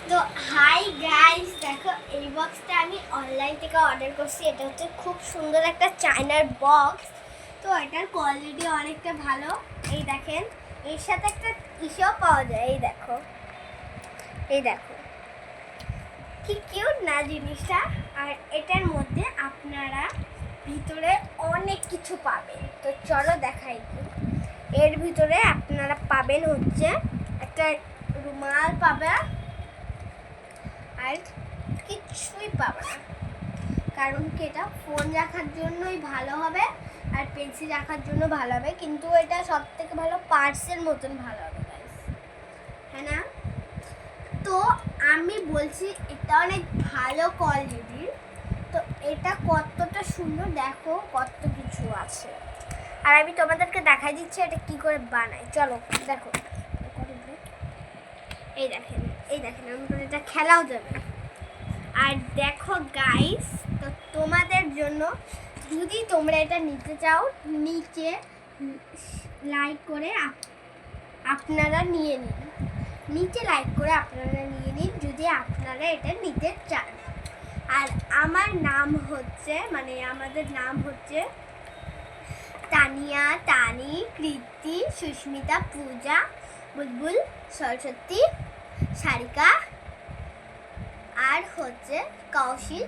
তো hi guys, দেখো এই বক্সটা আমি অনলাইন থেকে অর্ডার করছি। এটা হচ্ছে খুব সুন্দর একটা চায়নার বক্স। তো এটার কোয়ালিটি অনেকটা ভালো। এই দেখেন, এর সাথে একটা ইসেও পাওয়া যায়। এই দেখো, এই দেখো কি কিউট না জিনিসটা। আর এটার মধ্যে আপনারা ভিতরে অনেক কিছু পাবেন। তো চলো দেখাই দিই। এর ভিতরে আপনারা পাবেন হচ্ছে একটা রুমাল পাবে, আর কিছুই পাবে না। কারণ কি, এটা ফোন রাখার জন্যই ভালো হবে আর পেন্সিল রাখার জন্য ভালো হবে, কিন্তু এটা সব থেকে ভালো পার্সের মতন ভালো হবে গাইস, হ্যাঁ না? তো আমি বলছি এটা অনেক ভালো কোয়ালিটির। তো এটা কতটা সুন্দর, দেখো কত কিছু আছে। আর আমি তোমাদেরকে দেখাই দিচ্ছি এটা কি করে বানাই। চলো দেখো। এই দেখেন, এই দেখেন, আমাদের এটা খেলাও যাবে। আর দেখো গাইস, তো তোমাদের জন্য যদি তোমরা এটা নিতে চাও, নিচে লাইক করে আপনারা নিয়ে নিন। নিচে লাইক করে আপনারা নিয়ে নিন যদি আপনারা এটা নিতে চান। আর আমার নাম হচ্ছে, মানে আমাদের নাম হচ্ছে তানিয়া, তানি, কৃতি, সুস্মিতা, পূজা, বুলবুল, সরস্বতী, সারিকা আর হচ্ছে কৌশিক।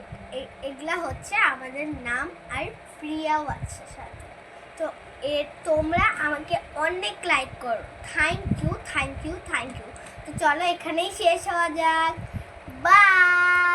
এগুলা হচ্ছে আমাদের নাম। আর প্রিয়াও আছে সাথে। তো তোমরা আমাকে অনেক লাইক করো। Thank you, thank you, thank you. তো চলো এখানেই শেষ হওয়া যাক। বাই।